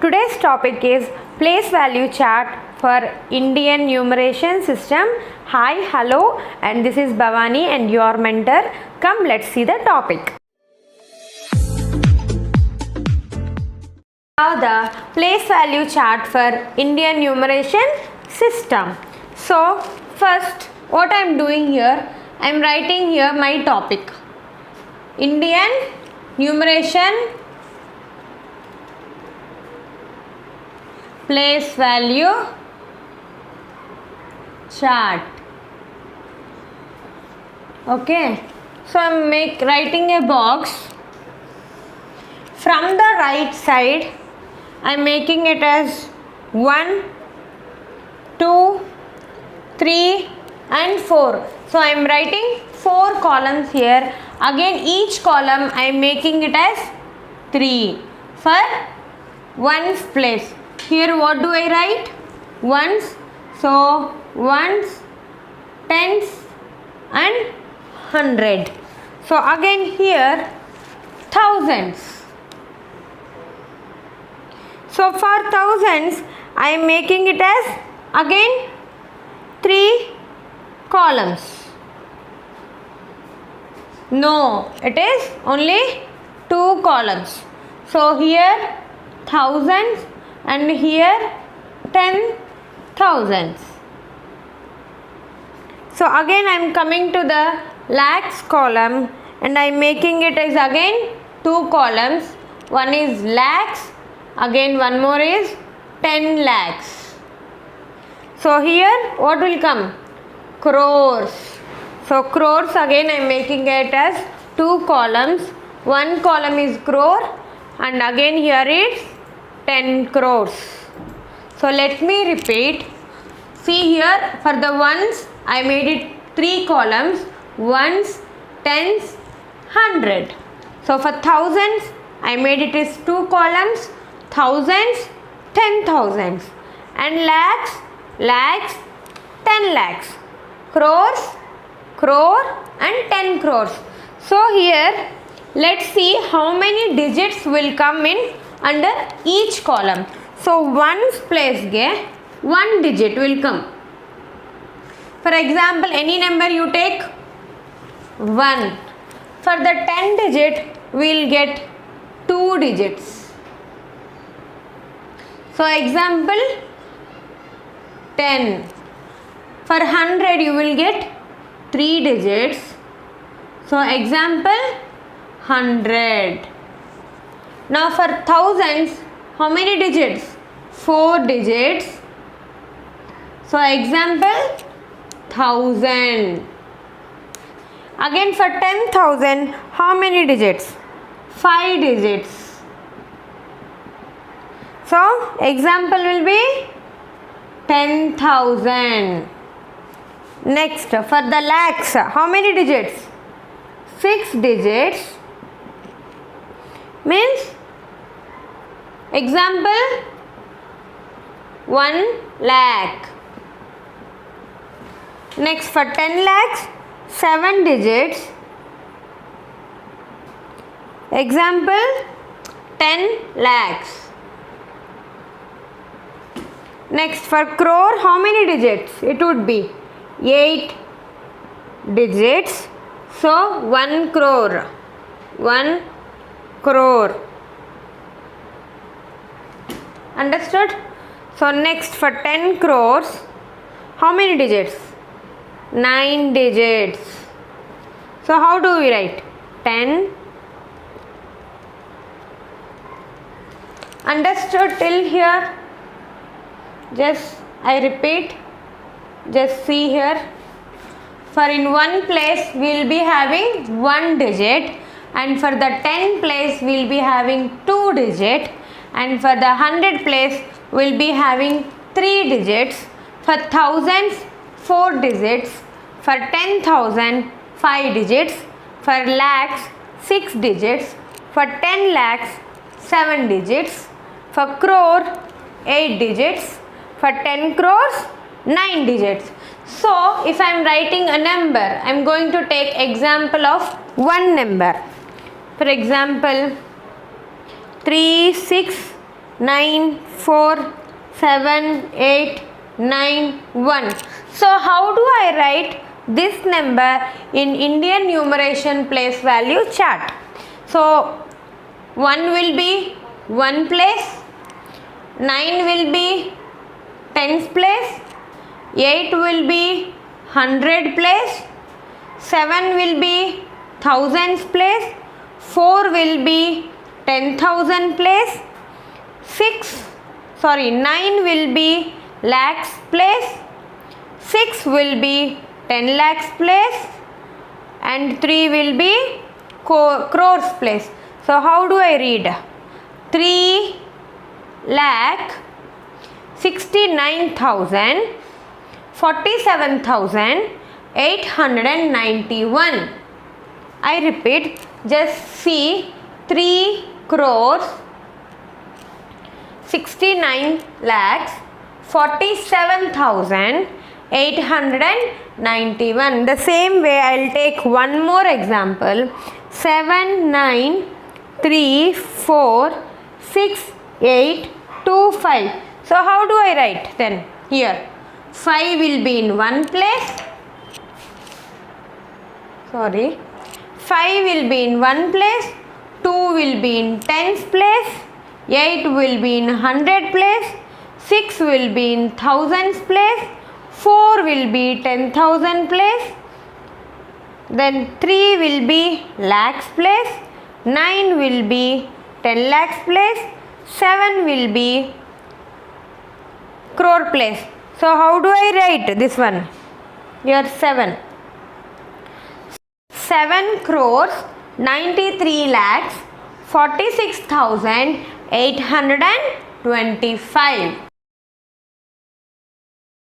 Today's topic is place value chart for Indian numeration system. Hi, hello, and this is Bhavani and your mentor. Come, let's see the topic. Now the place value chart for Indian numeration system. So first what I am doing here, I am writing here my topic, Indian numeration place value chart. Okay, so I am writing a box. From the right side I am making it as 1, 2, 3 and 4. So I am writing 4 columns here. Again each column I am making it as 3 for ones place. Here what do I write? Ones. So ones, tens and 100. So again here thousands. So for thousands I am making it as again 3 columns. No, it is only 2 columns. So here thousands and here 10,000s. So again I am coming to the lakhs column and I am making it as again 2 columns. One is lakhs, again one more is 10 lakhs. So here what will come? Crores. So crores again I am making it as 2 columns. One column is crore and again here is 10 crores. So let me repeat. See here for the ones I made it 3 columns, ones, tens, 100. So for thousands I made it as 2 columns, thousands, 10,000s, and lakhs, lakhs, 10 lakhs, crores, crore and 10 crores. So here let's see how many digits will come in under each column. So ones place ge 1 digit will come. For example, any number you take 1. For the 10 digit we will get 2 digits. So example 10. For 100 you will get 3 digits. So example 100. Now for thousands, how many digits? 4 digits. So example 1000. Again for 10,000, how many digits? 5 digits. So example will be 10,000. Next for the lakhs, how many digits? 6 digits. Means example 1 lakh. Next for 10 lakhs, 7 digits. Example 10 lakhs. Next for crore, how many digits? It would be 8 digits. So 1 crore. 1 crore. Understood? So next for 10 crores, how many digits? 9 digits. So how do we write? 10. Understood till here? Just I repeat. Just see here. For in 1 place we will be having 1 digit, and for the 10 place we will be having 2 digit, and for the 100 place we will be having 3 digits. For thousands 4 digits. For 10,000 5 digits. For lakhs 6 digits. For 10 lakhs 7 digits. For crore 8 digits. For 10 crores 9 digits. So if I am writing a number, I am going to take example of one number. For example 36 9, 4, 7, 8, 9, 1. So how do I write this number in Indian numeration place value chart? So 1 will be 1 place, 9 will be tens place, 8 will be 100 place, 7 will be thousands place, 4 will be 10,000 place, 9 will be lakhs place, 6 will be 10 lakhs place, and 3 will be crores place. So how do I read? 3 lakh 69,047,891. I repeat, just see 3 crores 69 lakhs 47,891. The same way I'll take one more example. 7, 9, 3, 4, 6, 8, 2, 5. So how do I write then? Here 5 will be in one place. 5 will be in one place, 2 will be in tens place, 8 will be in 100 place, 6 will be in thousands place, 4 will be 10,000 place, then 3 will be lakhs place, 9 will be 10 lakhs place, 7 will be crore place. So how do I write this one? Here 7 crores 93 lakhs 46,825.